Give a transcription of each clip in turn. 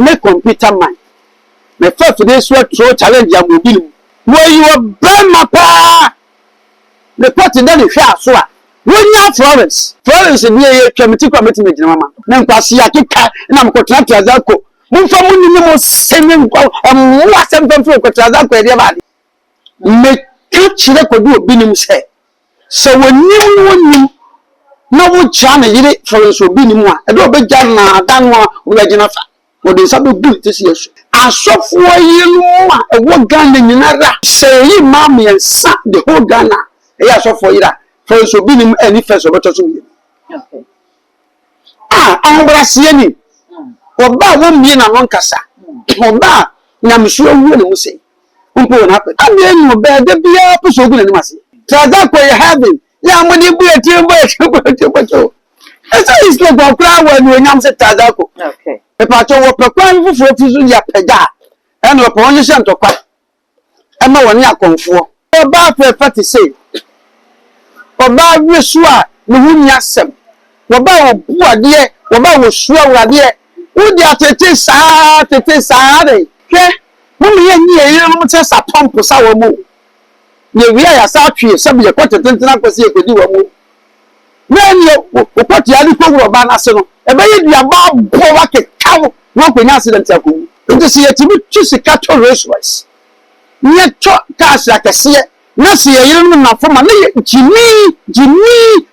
me computer man me first today so throw challenge am obi nim where you brand mapa the part in the hwa so a wonya Florence ni ye twamti kwa meti me gina mama na nkwase akeka na mkotra Trazako mumfa munni mo seme mo asem tonto ko Trazako e de ba me kachire kodu obi nim se woni na wo cha na yire Florence obi nim a e do obegya na danwa wo gina fa wo de sabe bu tisi yesu asofo yilu a e wo Ghana nyinara se yi mama yensa the whole Ghana e ya asofo yira Florence obi nim any first obeto so bi okay anbrasiye ni oba wo mie na no nkasa oba nyamso wu ne mu sei mpo na pe ade no be de bia puso gu ne mase Trazako ye heaven ya mo ni bu etie esa is like go kra wa ni nyam se Trazako okay e pa to wo pe kwan fufu fuzu ya pega e no po onye se ntokwa e ma woni akonfo oba fe fati sei oba wisu a ne hu nya sem oba obu ade oba wo su awade udi atete saa de hwe mo me ye ye no tse sa pompo sa wo mu ye wi ya sa twie se be ko tetentena kwese ekodi wo mu na ni o poti ali ko wuro ba na se no e be ye dua ba bo wa ke kawo wo ko nya accident akomu nti se ye tibi twisi ka to Rolls Royce nye to ka se akese na se ye no na foma na ye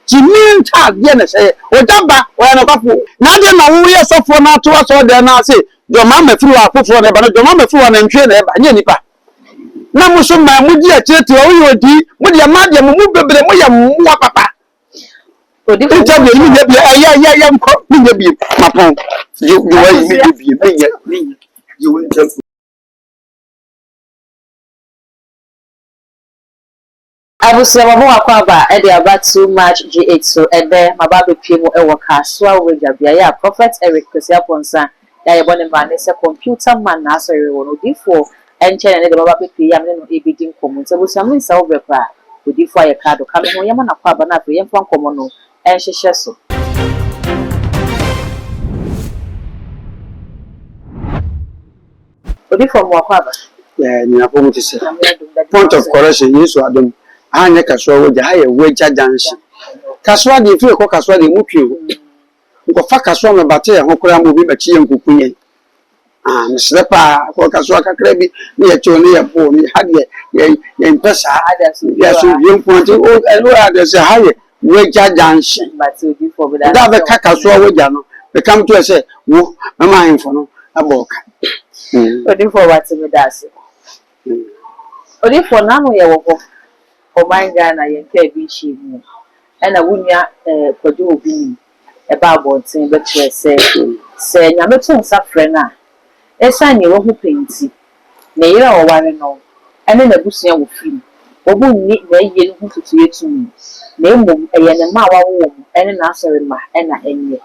jimi nta de na se o daba o ya no kafo na de na wo ye sofo na to so de na se do ma ma firi wa fofo na ba no do ma ma firi wa na ntwe na ba nye nipa na mo so ma mo di atete o yo di mo de ma de mo bebre mo ya mo papa odi ko de ni de bi ya mko ni de bi mapon you wa ni de bi ni you will tell Abusia mamo akwaba e dey about too much G8 so ebe mababe piemu e woka so aweja bia ya Prophet Eric Kwesiaponsa ya yebone ma ne se computer man na asori wono difo enche ne de mababe pie ya me no ebidi nkomo nse busia me nsa obekwa odifo aye kado kame ho yema na kwaba na afi yemfa nkomo no enhyehyɛ so odifo mo akwaba ni apomo tse point of correction yesu adom anya kaswa woja haye weja danshi kaswa de fi ko kaswa de mutwe ko fa kaswa me bate ya hokora mo bi bachi yenkukunye nslepa ko kaswa kakra bi ni ya choni ya bo ni hade ya impesa ya so yenkunte o elo adese haye weja danshi bate odifo bi da be kaswa woja no be kam to say wo mama info no aboka odifo wati me dase odifo na no ye wo Oman Ghana yenka bi chimu ena wunya kwado obi ni e ba abonten be kire se nyame to nsa frɛ na esa ni wo hu penti na yira wo ware no ene na busua wo firi obu ni na yie hu tutu etum na emom eye ne ma wa wo ene na asori ma ena enye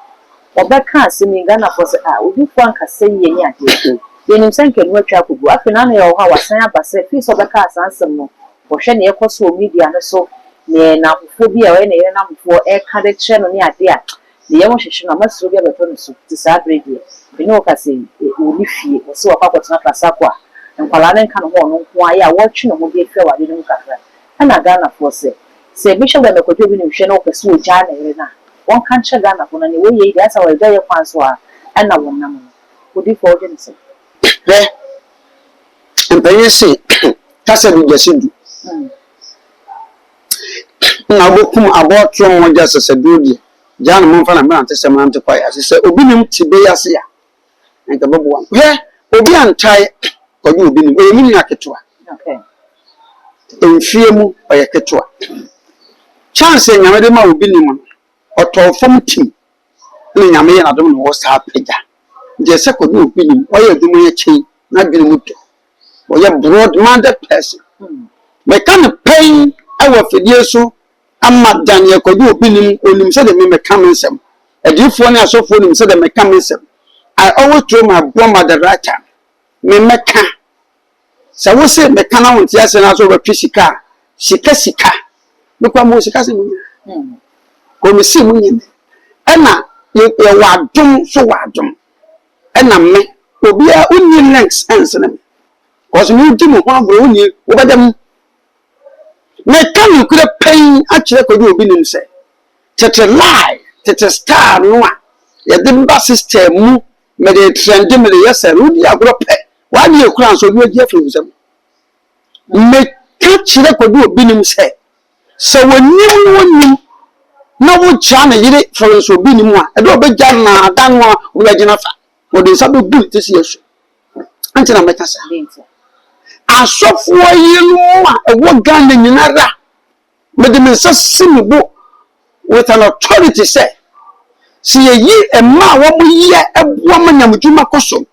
obeka asemi Ghana for se obi fu anka se ye ni ade yenim sanke no atwa kogu afina na ye wo ha wasan abase fi so beka asansem no wohwe ne ekoso media no so ne na afofo bi a we ne na afofo e ka de kire no ne ade a ne ye mo hwehwe na masoro bi abeto no so ti sa bredi bi no ka se o ni fie o se wakakotena Trazako a nkwala ne nka no ho no nko aye a wo twe no ho bi afia wade no kakra ana Ghana for se bishop da mekoto bi ne hwehwe no pese o ja na yere na won kan che Ghana for na ne we ye dia sa we da ye kwan so a ana won nam no odi for je ne se mpenye se kasa bi jesedu na bokum abotro wonja sesedudi jan mo fa na me ante sem ante kwai asese obi nim tibe yase ya nka babuwa he obi antai obi nim o yemi aketwa okay enfie mu oyeketwa chance nyame de ma obi nim otofom tim ni nyame ye na dom no wo sa pega je se ko obi nim oye dum ye chi na dwene mu to oye broad minded person me kan pain awa fidie so amma dan ye kodu obi nim onim se de me kan nsem adifo ne asofo nim se de me kan nsem I always throw my bomb at the right time me meka sa wo se me kan awon ti ase na so ba twisika sika me kwa mo sika se mu ko me si mu nyine ena ye wadom so wadom ena me obia unni links ensem cause me di mo ho abro unni wo bedam me kan kure pain a kire kodu obi nim se tete lie tete star no a ye de ba system mu me de trend me de yes ru di agro pe wa di ekura so bi agi afiri sem me ka kire kodu obi nim se so wonim na wo jana yire for so obi nim a e do be jana dan wa wo agina fa wo de sabe bu te si yesu antina metasa asofo yinu a ewo Ghana nyinara me de me sasimubo with an authority say si yi ema wo mu ye ebo manyamdwuma koso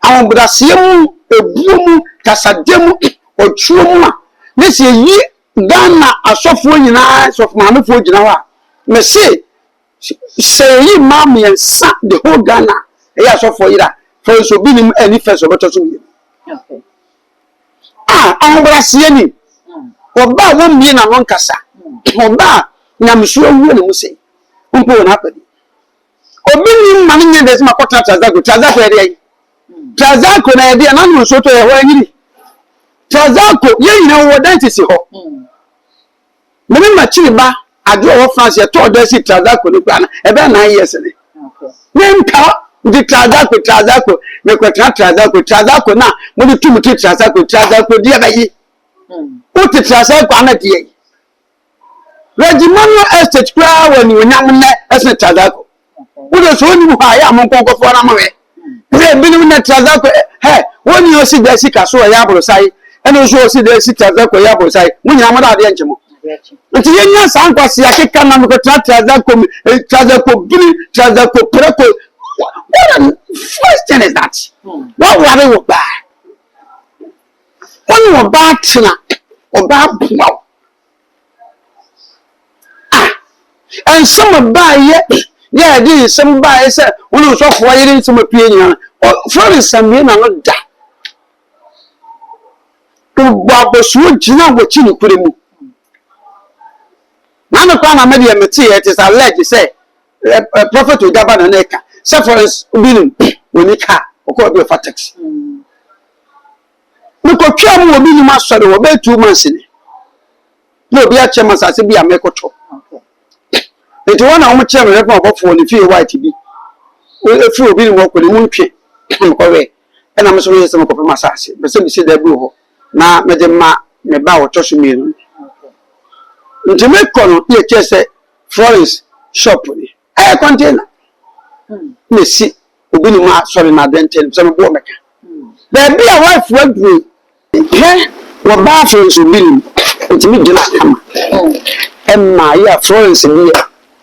awon brase mu ebuo mu kasademu otuo mu a ne si yi Ghana asofo nyina asofo mamefo gina wa me say yi mam yensa the whole Ghana e asofo yira for so bi nim ani first obeto so mi okay awon brase ni oba wo mi na no nkasa oba nyamhwe wu ne mu sei umpo na apadi obi ni mane nye desi makota trazako ere yi trazako na ede na no so to ye ho anyiri trazako ye nyina wo dentist ho me ma chiri ba ade wo France ye to desi trazako ni kwa na ebe na yes ne okay nka di trazako me ko trazako na mo di tumuti trazako di abayi o ti trazako amadi yi Regimano estate kwa when you nyam na estate trazako wo so ni ha ya mon konko fo na mawe we bi ni na trazako he woni o si da sika so ya bro sai eno so o si da sika trazako ya bro sai wo nyam da ade nchemo nti yenya san kwasi akeka na mo trazako bi trazako preko what first thing is that what worry wo ba woni wo ba tena o ba buwa and some buy yeah this some buy say we so for yin some pie nyina for some me na no da to babo so gina wo chi ni kure mu na no kwa na me de meti it is alleged say prophet ojaba na neka say for ubinu oni ka okọ bi fa tax no ko twa mu obi ni ma sore wo be 2 months ni no obi a chema sase bi amekoto eti wona omo chem re kwa bofo ni fie white bi o fi obi ni mo ko ni mu ntwe ko we na me so ye se mo ko ma sase be se bi se da bu ho na me de ma me ba wo toso mi no nti me ko no ye chese Florence shop ni container me si obi ni ma sorry na dentel se me bo meka da bi a wife wa dru he wo ba Florence obi ni nti me gina ama emma ya Florence ni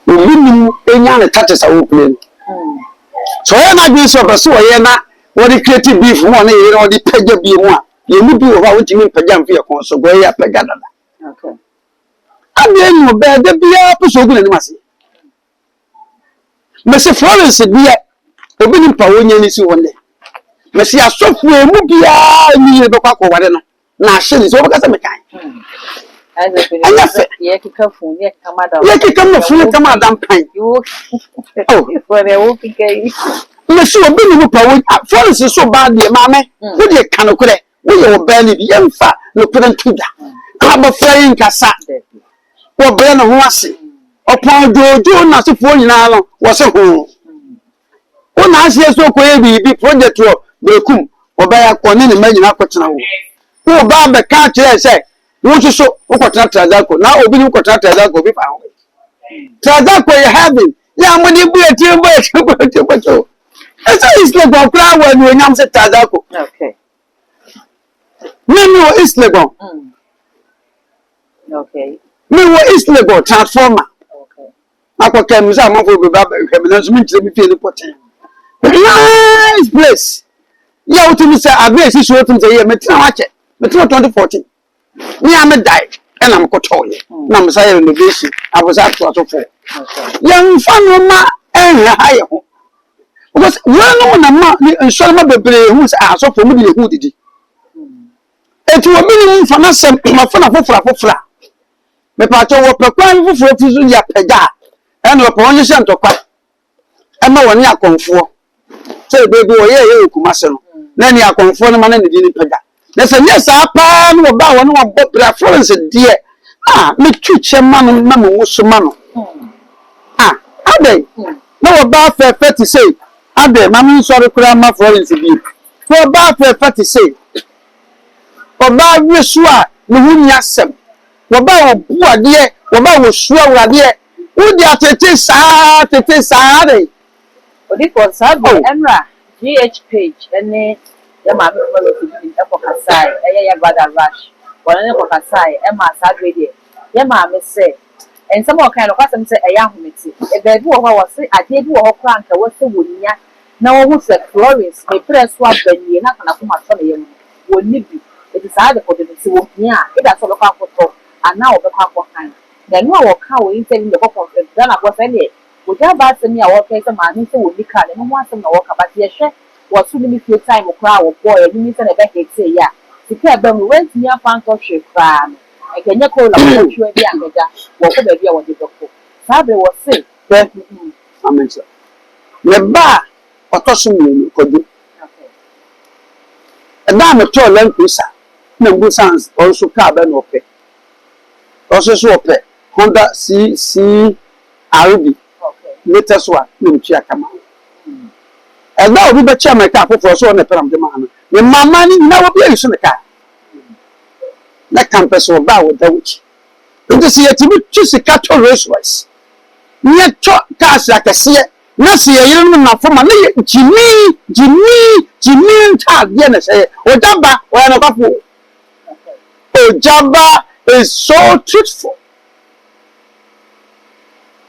Ulimu enya na tatesa wo plane so ya na bi so ba so ye na wo di creative beef mo na ye na wo di pagya bi mu a ye mu bi wo ba wo ti mi pagya mfe kon so go ya pagya dada okay abi enu be de bia po so gu na ni mase me se Florence bia obi ni pa wo nya ni si wonde me se asofu emu bia ni ye be kwa ko wade no na ahye ni so wo ka se me kan Yeki kafu yeki kamada. Yeki kama funu kama dampan. Oh, for the okay. Me so obi ni pa wo Florence so bad de mame. Wo de kanokure. Wo ye wo bani bi yemfa no kure ntuda. Aba flying kasa. Wo be no ho ase. Opon jojo na so fo nyina no wo se ho. Wo na ase so koye bi project wo bekum. Wo ba ya kone ne manyina kwetena wo. Wo ba be ka kire se wo so ukotana trazako na obi ni ukotana trazako bi fa ho trazako you having ya mo ni bu etimbo esa isle go kra wa ni onyam se trazako okay no isle go okay me wo isle go transformer okay akwa mu sa mo fo be ba hwem na so mi tire mi fie ni poten nice place ya utimi say abesi so utimi say ye metina wache metina 2014 ni am die and am kotoye na am say renovation abuza to atofo yan fanu ma haye ho because we no na ma ni nsoro bebre hu say asofo mu de hu didi eti obi ni mfa na sem ma fa na fofra me pa to wo pekwan foforo fizu ya pega e na po onye se ntokwa e ma woni akonfo say baby wo ye kumase no na ni akonfo no ma na di ni pega na se nye sa pa no ba wo no bo preference de me twuche ma no na mo so ma no ade no wo ba fe to say ade ma mi so rekura ma Florence bi wo ba fe to say wo ba wisu a no hu nya sem wo ba wo bu ade wo ba wo su awurade wo di atete sa de odi ko sa bo emra GH page ene ya ma me ko bi e ko kasai ya brother rush wona ne ko kasai e ma sa grade ya ma me say and some kind of person say e ya humeti e be bi wo ho se ade bi wo ho kra nka wo se wonya na wo hu se Florence me press wa banie na kana ko ma so na yem woni bi e ti sa de ko de se wo nya e da so lo ka ko to ana wo be kwa ko kan na no wo ka wo interview de ko confirm da na ko se ne wo ja ba se mi a wo kai se ma ni se wo ni ka ne mo asem na wo ka ba ti e hwe wo su ni fi time kra wo boy ni se na be ke se ya ti ka ba mu went ni afa nko hwe kra no e kenye ko la ko hwe bi angaja wo ko ba bi a wo de ko sabe wo se amen sir ne ba otoso mi ko du e da me to len kusa na ngu sans also ka ba no pe also so pe Honda CRV latest one na mchi akama e da obi be chairman ka afofo so na peram de ma no me mama ni na wo bi ayi so ne ka na campus wo ba wo da wuchi nti se yetibi twisika to Rolls Royce nye cho cash akese na se yire no na foma na jimi nta de na say ojaba o ya no kwafo ojaba is so truthful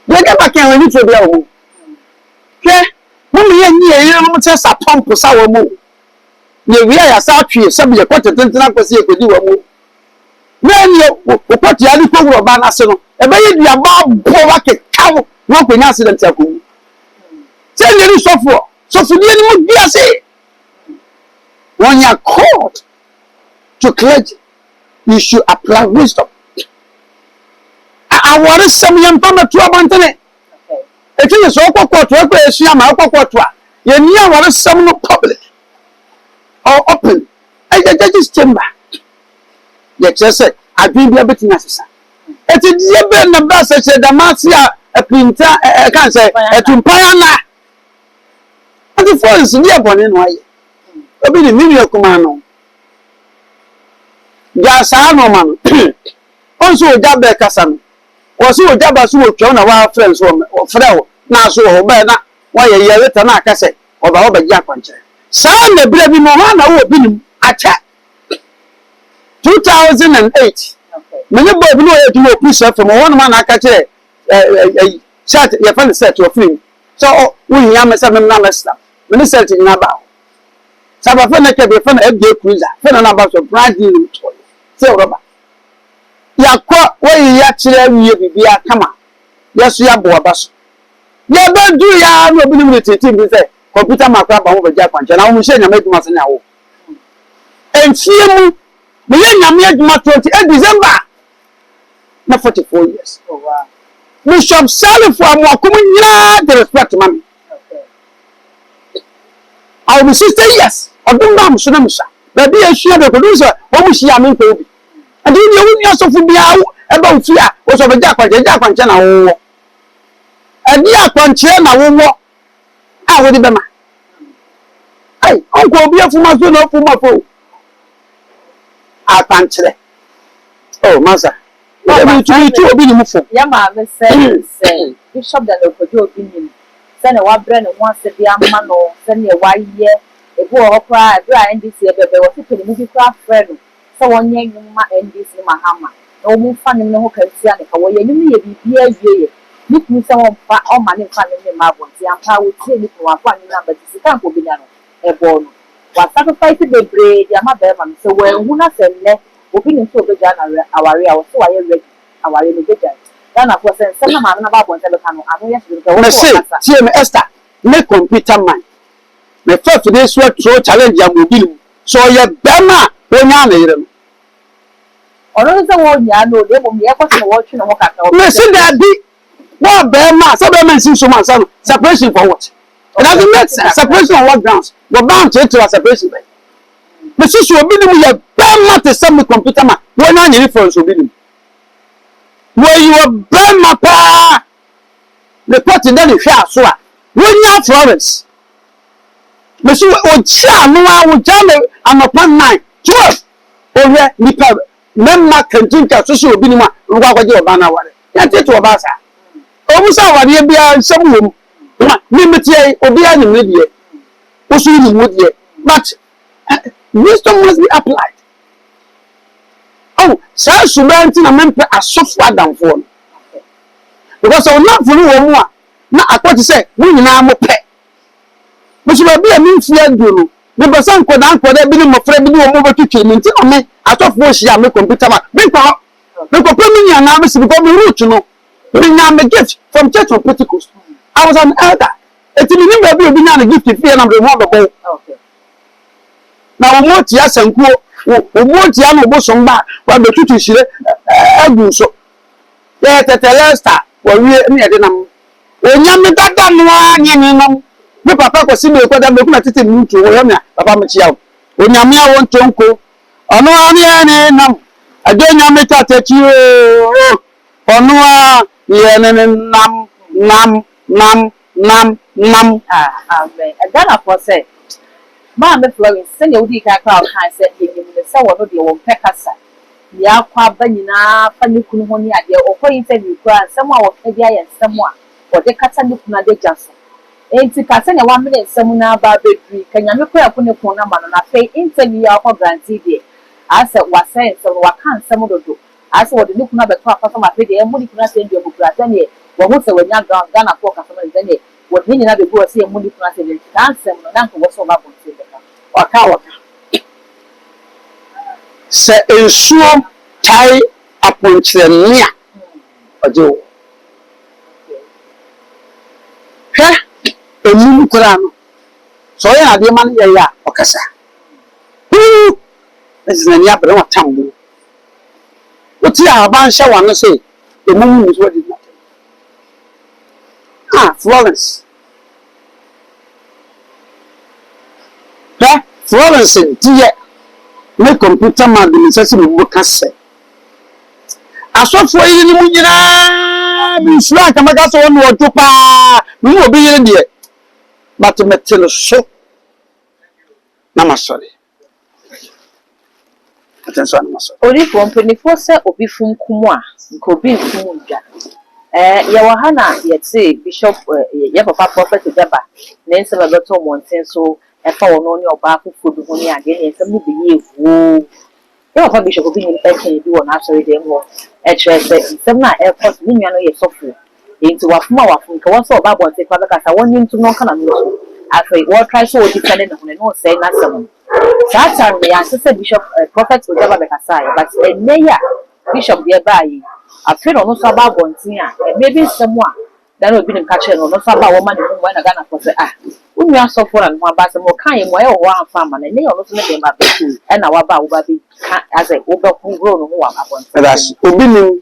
we get back and we need to be awo ke mo me nyi yire no tse sa pump sa wo mo ye wi ya sa twie se be ko tetentena kwese ekodi wo mo na ni okoti ali ko wuro ba na se no e be ye dua ba bo wa ke kawo no ko nya accident akomu se ni ri sofo ni mo bia se when you are called to clergy you should apply wisdom awore sem yam pa metu abantene etini so kokko to ko esu ama kokko to a ye ni awore sem no public or open judge's chamber ye chese adwin bia betina sesa eti die be na ba se che damasia epinta kan se etumpaya na ati force ni ebone no aye obi ni mi akuma no ja sa no man onso oja be kasa no wo so oja ba so otwa na wa friends wo frɛ na so ho be na wa ye leta na akase oba wo ba ja kwanche sa na bra bi no ha na wo bi nim acha 2008 many boy no e do push up from one man aka kire chat ye fan set your film so we yam me say me na mesta me set ni na ba saba fa na ke be fa na FJ cruiser fa na ba so brand new to say roba ya kwa we ya kire wiye bibia kama yeso ya bo abaso ya ba du ya no bi ni tete bi say computer makwa ba wo ba ja kwanche na wo hye nyama aduma se na wo enfie mu me nyama aduma 28 December na 44 years. Oh wow. Bishop Salif Amwakumu nyina the respect mami. Okay. I will be 60 years. Odumba musuna musa. Baby ehia be producer o muhia me nko obi. Ade ni ewu ni asofu bia eba ofia o so be ja kwanche na wo. Ade akwanche na wo. A wo di bema. Ai, onko obi afuma so na afuma fo. Akwanche. Oh, masa. To obi ni mufo ya ma me say bishop da no kojo obi ni se na wa bre ne ho ase bia ma no se ne wa ye e bo ho kwa bra NDC e bebe wo se mu bi kwa friend se wonye nyuma NDC mahama na o mu fa ne ho kantia ne ka wo ye nyum ye bibia ye ni ku se won fa o ma ne fa ne ma bo ti ampa wo tie ni ko wa fa ni na ba ti kan ko bi nya no e bo no wa sacrifice the bread ya ma be ma se wo hu na se ne obi ni so be ja na aware a wo so wa ye ready aware ni be ja na for sense na ma na ba bo nte be kanu anu ye so wo say tie me Esther me computer man me first today so throw challenge ya mobile so ye bema onya na yire no ono se wo nya no de mo me ko se wo twi no ho kaka me say that be wo bema so bema sin so man so separation for what it doesn't make sense separation on what grounds wo bound to separation me see so obi nim ye bema te se me computer ma wo na nyeri for so obi nim wo you bema pa the party then hwe aso a wo nya Florence me see o chia no a wo ja me anopa 9 12 o hwe nipa memma kantinka so so obi nim a wo akwaje oba na ware ya te to oba sa o musa ware bia nsem wom me metie obi anyim ne die wo so ni mo die but wisdom must be applied. Oh, so subanti na mempe asofu adamfo. Because on not for no more. Na akwati say, we nyina mo pe. Mo so be a minfi aduro. Me person ko dan ko da bi ni mo frɛ bi ni mo betutwe mi nti na me atofo hia me computer ma. Me ko pe mi nya na me si because me root no. Me nya me gift from Church of Pentecost. I was an elder. Eti mi ni me bi obi nya na gift fi na me mo do. Okay. Na omoti asankuo omoti anu obosom ba wa betutu hire agu so ye tetelesta wa wie ne de nam onyame dada no anye ni nam me papa kwasi me ko da me kuma tete mutu wo yamia papa me chia onyame a won tonko ono ane ne nam ade nyame tatachi ono a ye ne nam amen agana for say Mama Florence, send your week at crowd. I said, you say, what do you want? Pekasa. The aqua banana, funny kunhoni idea, or for interview, someone of Edia and someone, or the Catanukuna de Johnson. Ain't it Cassan 1 minute, someone about baby? Can you put up on your phone number and I say interview our grantee? I said, what saying, so what can't someone do? I saw the look number for my video and money can send your book. What was the when you're gone, Ghana for customers in it? What meaning I go see a money can dance and uncle was so about. Waka se ensuo tai aponkyeremia ojo hwe emu kura no so ya ade man ye ya okasa ezina ni abere watambo oti aban hye wano se emu mu so di Florence Florence dear me computer man the necessary mo ka se asofo yi ni mu nyina bi sura ka maka so no oto pa mi obi yire de but metelo so na masori attention na masori ori for 24 se obi fun kumu a nko obi fun dwa ya wahana yetse bishop ya papa prophet Jaba na nse ba beto monten so efa wono ni oba afufu du ho ni ade ni nsem ni be yewu ya papa bishop obi ni pekin bi wona asori dem ho chere nsem na airport ni nwa no ye sofu enti wafuma wafun ka won so oba bonte kwa beka sa won ni ntu no kana no afei wo try so odi tele na ho no say na sem that time ya say bishop prophet Jaba beka say but eneya bishop dey buy afei no so aba bonte a maybe someone dan obi nim ka chere no so aba wo ma ne ho na Ghana for say unua so for and one bass mo kan ye mo e wo anfa ma na ne yo no so ne dem ba be e na wa ba wo ba be as a wo be kun grow no ho wa abon that's obi nim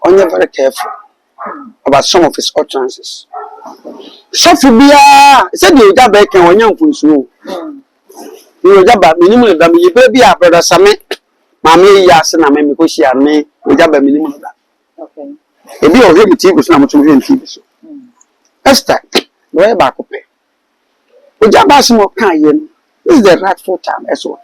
onye very careful about some of his utterances so for bia say the oja ba kan wonya mfunsuo ni oja ba minimum da me ye bia brother Same ma me ya se na me ko shia me oja ba minimum da okay ebi o he mi ti ko so na mo tun he nti so Esther where back up oja ba se mo kan ye this is the rightful time eso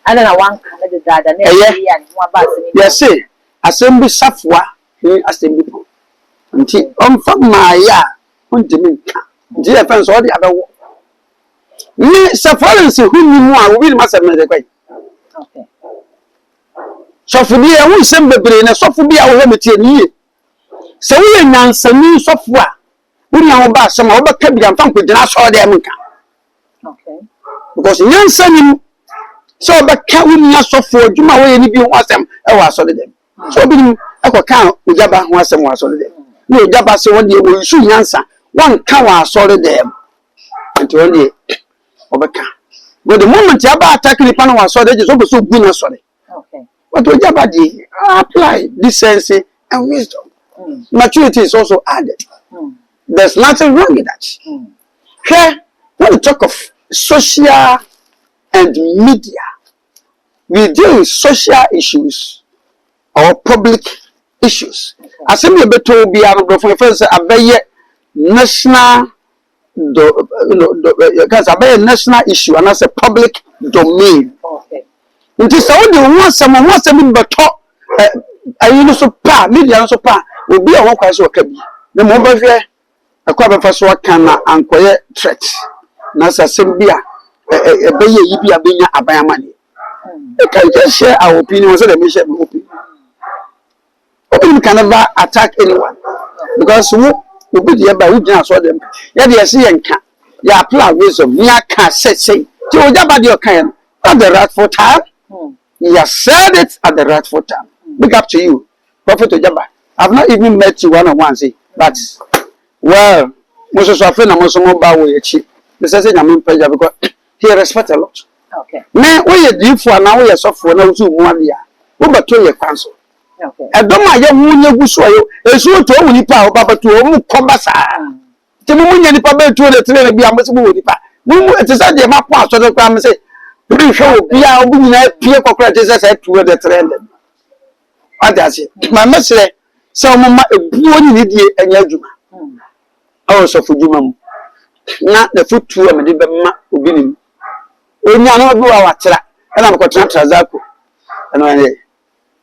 ana na wan kan de dada na e ya ni wa ba se ni yes say assembly safwa ni assembly po nti on fa ma ya on de mi kan nti e fa so de abewo ni Florence hu ni mu a obi ni ma se me de kwai okay sofu bi e hu sem bebre na sofu bi a wo metie ni ye se wo nyansani sofu a wo nya wo ba asem a wo ba ka bi amfa nkogina so de am kan okay because nyansani so ba ka wo nya sofu adwuma wo ye ni bi ho asem e wa so de dem so bi ni ekoka ojaba ho asem wa so de dem ni ojaba se wo de wo isu nyansa won ka wa so de dem nti wo de obeka but the moment you ba attack ni pa na wa so de je so be so gu na so de okay but ojaba dey apply decency and wisdom. Maturity is also added. There's nothing wrong with that. Here, when we talk of social and media. We deal with social issues or public issues. As we be told, be able to first a national, because a national issue and as a public domain. Okay. It is only once someone but talk. I so pa media so pa will be a one question. The mobile here, a crab first work can and quiet threat. Nasa Simbia, a bay, a binya, a buy money. We can just share our opinion so that we share our opinion. We can never attack anyone because we be there by we just saw them. Yeah, they see and can. Yeah, apply wisdom. Yeah, can say. To your kind, at the rightful time. You have said it at the rightful time. Big up to you, Prophet Ojaba. I've not even met you one-on-one, see, but well, most of our friends are most mobile. This is a young player because he respects a lot. Okay. Now, we are deep for now, we are soft for now, 2 1 year. What about 2 year council? Okay. I don't mind your good soil. It's not only power, but to almost combat. The moment you probably to the train, be a must move. It is at the map part of the crime say, pretty sure we are moving at Pierre Cocrates as I to the trend. What does it? My message, some of my good idiot and Yajuma. Also for Jumam. Not the foot to a medibama ubin. We know go our track, and I'm got Trazaco. And when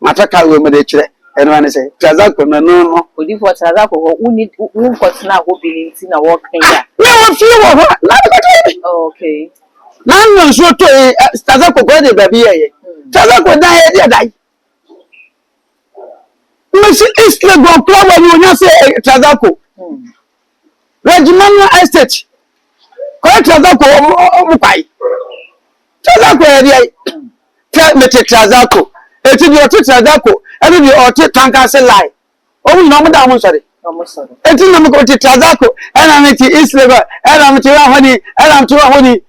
Mataka will meditate, and when I say Trazaco, no, We do for Trazaco, who need what's now who be in a walk here. No, few of her. Okay. None knows what to Trazaco got a baby. Trazaco die. Monsieur East Legon Club when you say Trazaco. Regiment Estate. Correct Trazaco, Mupai. Trazaco area. Tell me to Trazaco. It is your Trazaco. Every day or take tanker say lie. Oh, no, Madame, sorry. It is not going to Trazaco. And I'm at East Legon. And I'm to honey. And I'm to honey.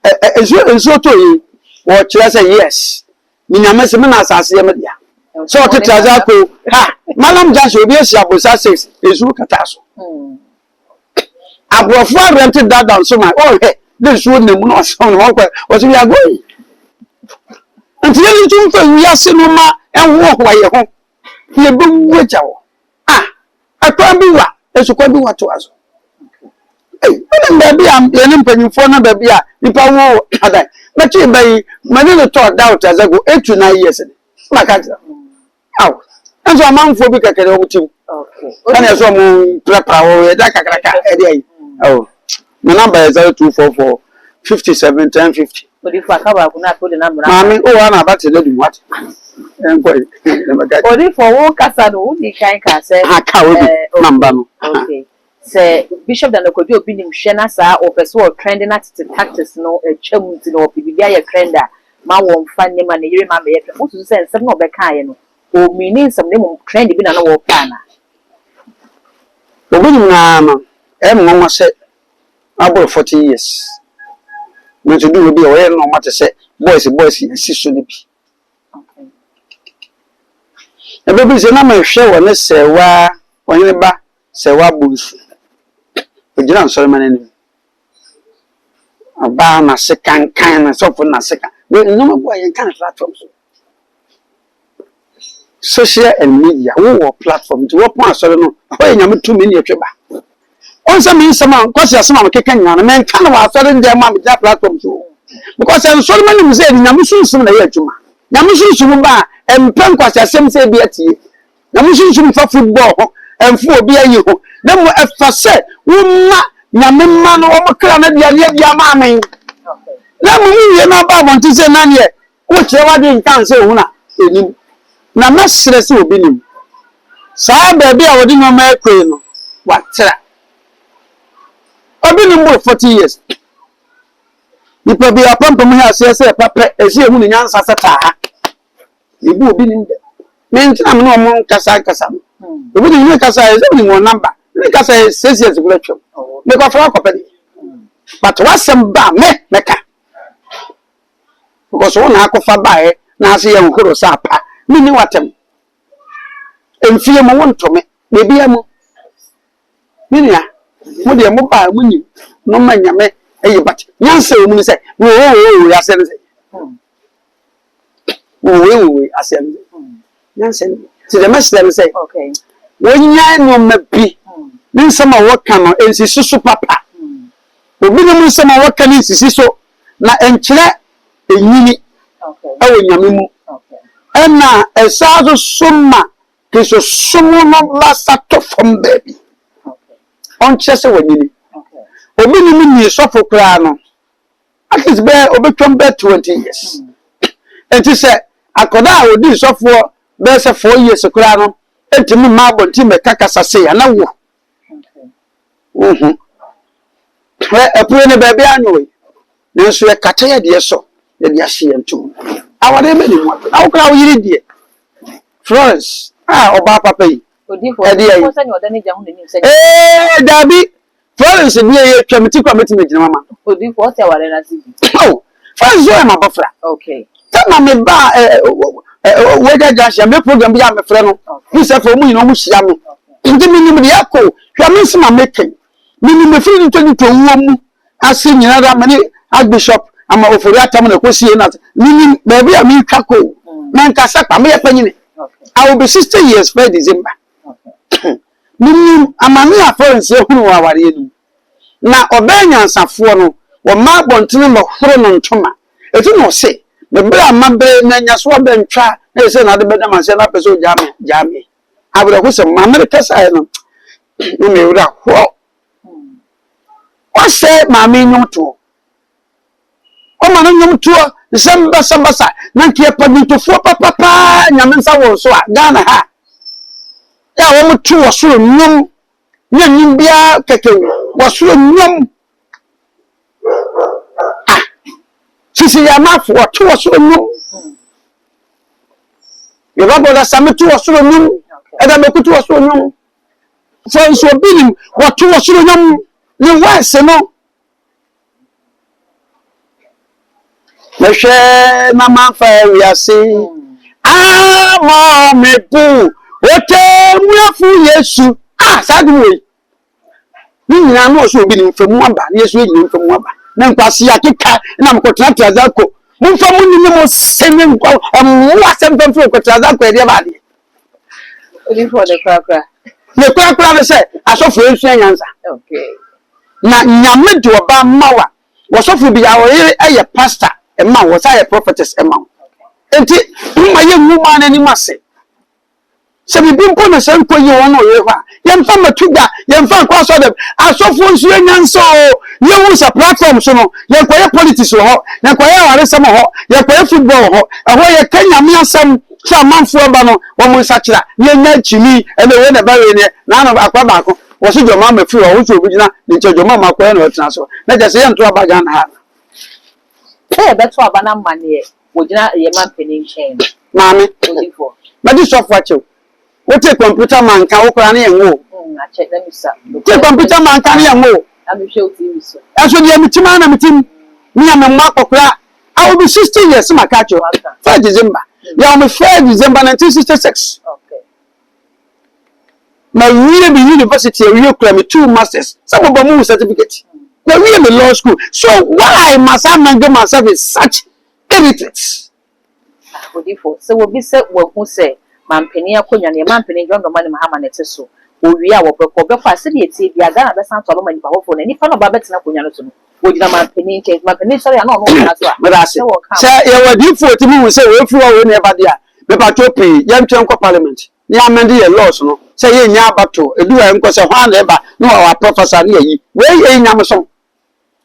And so to you. What you say, yes. Minamasamas as Yamadia. So to Trazaco. Ha! Madam Josh will be a Shabusa 6. Is look at us. I prefer rented that down so my oh hey, this wouldn't not sound what we are going. Until you do we are cinema and walk while you're home. You bring which ah, I can't be what as you can do what to us. Hey, baby, I'm learning penny for no baby. If I will, but you by my little thought out as I go 8 to 9 years. My cancer. Out. And so I'm phobic at the okay. And as one prepare that. Oh, my number is 0244 57 1050. But if I cover, I could not put the number. Mammy, oh, I'm about to do what? And quite. But if for all Casano, the kind say, I can't number. Okay. Say, Bishop than the could do being Shenasa or pursue trending at the tactics, no, a chum to know, PBI trender. My won't find them and you remember it. Also, send some of the kind or meaning some name of trendy being an old planner. The woman. Mama said, about 40 years. When to do will be aware no matter say, boys, and sister. Okay. The baby is a number of show when they say, why, when you back, say, what boots. But you don't ceremony. A barn, a second kind, and so for a second. We no boy and kind of platforms. Social and media, who platform to open us, I don't know, when you're 2 minutes. Also means someone because you're some kicking on a man kind of a certain German with that platform too. Because I'm so many said Yamusun soon a year to ma. Yamusun Sumba and Pankwas as some say be at you. Yamusun for football and for beer you. Then what I said, Wuma Yaman or Crown at your mammy. Let me know about to say none yet. Which I didn't say Una. Now, Master will be him. So I baby, I wouldn't know my queen. What's that? I've been in more 40 years. You probably are pumping me as I say, Papa, as you win answer. You will be in there. Means I'm no more Casam. The winning Lucasa is only one number. Lucasa is 6 years of lecture. Make off our company. But what's some bar, Mecca? Because one I could buy, now see a good sapa, meaning what him. And fear my one to me, maybe I'm. Minia. What do you mobile winning? No man, you may, but nyansa o mu say wo asem say wo asem nyansa ti the message say okay wonya no mabi ni nsama waka no ensisi so papa obi no nsama waka ni nsisi so na enkyere enyini okay awo nyame mu okay ena esazo summa kiso sumu no lasa to from baby okay on chese wanyini okay obi ni sofo kra no akis be obetwom be 20 years enti se akoda odi sofo be se 4 years kra no enti mi ma bonti me kakasa se ya na wo epure ne baby anyo nanso e kata ye de so ye de ahye ntum awade me ni mo awokra wo yiri die Florence oba papa yi odifo ko se ni odani ja hu ni se dabi Florence ni ye twamti kwameti megina mama odifo o te ware na sibi Florence zo ma bafra okay tana me ba weja jasha me program bi ya me frɛ no ni se fo mu nyina mu hia me ndi minim de yakɔ hwa me sima meken minim me free 2021 mu ase nyina da mane archbishop ama ofori atam na kosie na minim baby a mi twako na nkasa pa me yapanyine I will be 60 years by December minim amane a Florence ehunu wa ware enu na obanya nsafo no wo ma bontene ma horo no ntoma etu no se me bra mabe na nyaso bentwa na se na de beda ma se na peso jame abra ko se America sai no no me wura ho o se ma me nyumto o ma no nyumto samba sa na nke padintofo papa nyame nsa wo so a Ghana ha ya wo mutu wo so nyum nyim bia keke wo so nyum sisi ya mafu wo to wo so nyum ye babo da sametu wo so nyum eda mekutu wo so nyum so so bilim wo to wo so nyum ni wase no Meshe mama fa wiase mo mepu ote muafu Yesu sadwe ni nyina no so obi ni mfamu aba ni Yesu ni mfamu aba na nkwase akeka na mkotra trazako mfamu ni mo sene nkwa asem famfo kotraza ko ede ba de odi for the krakra ne krakra ne se asofo ensu anyansa okay na nyame de oba mawa wasofo bi ya wo ye pastor emma wo say prophetess emma enti mma ye nwuma na ni mase se bi mpo na se nko ye won o ye fa ye mfa matuga ye mfa kwa so dem asofo nsu anyansa o ye wu sa platform so no ye koye politics ho ye koye ware sem ho ye koye football ho ho ye kanya me asem sa manfo ba no wo mo nsa kira ye nya chimi ene we na ba we ne na no akwa ba ko wo so joma ma fi wo so obi gina ni joma ma ko na o tena so na je se ye nto aba Ghana ha beto abana mane wogina ye man penin chain mami odifo ma di software chew what a computer man can work on here wo I check them sir the computer man can here wo am show TV so and so the mitima na mitim me am ma kokra I will be 60 years my catch you 1 December ya am 1 December 1966 okay my university we kura me 2 masters some of them certificate now we in the law school so why must I manage myself in such illiterate odifo so we be say we hu say mampeni akonya ne mampeni John Domani Mahama ne teso owi a wo be fa se de etie bia Ghana be san tolo mani pa hofo ne nipa no ba betina konya no so no wogina mampeni nke mampeni sorry na no na so a me say ye wadifo ti mu say we furu we ne ba dia me ba to pay ye ntwen ko parliament ni amend ye laws no say ye nya abato edu e nko say hwan na ba no wa professor na yi we ye nya mso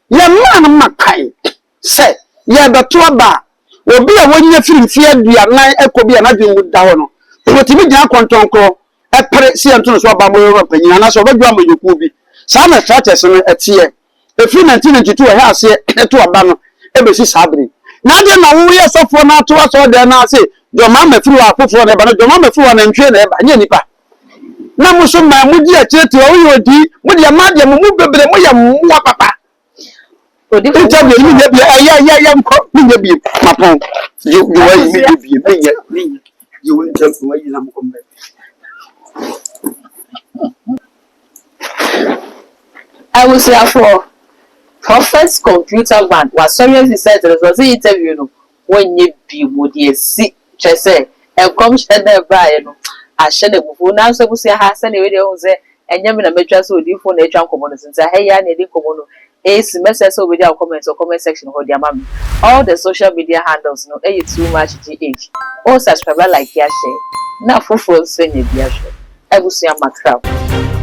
ye man makai say ye beto ba obi a wonya firimfi aduanan ekobi na dwen da ho no otimi gina kontonkro epere si anto so ba mo Europe nyina na so badwa amoyoku bi sa na strategies no etie efri 1992 e ha se eto aba no ebesi sabri na de na wo ye sofo na to so de na se joma mafiri wa afofo na ba no joma mafiri wa na ntwe na ba nya nipa na mo so ma mu di atete wo yo di mo de ma de mo bebre mo ya mo papa odifo interview ni nya bi ya mko ni nya bi mapon you wa ni bi ni you will tell me you am come back I will say for Prophet's computer man was seriously said to us interview no when you be would you see just say and come shed there by no I shed it before now so we see has any video say and you mean a mattress with you for nature components and say hey I need commono ace messages over their comments or comment section or their mom all the social media handles no too much GH all subscriber like ya share now for phone send you I will see my crowd.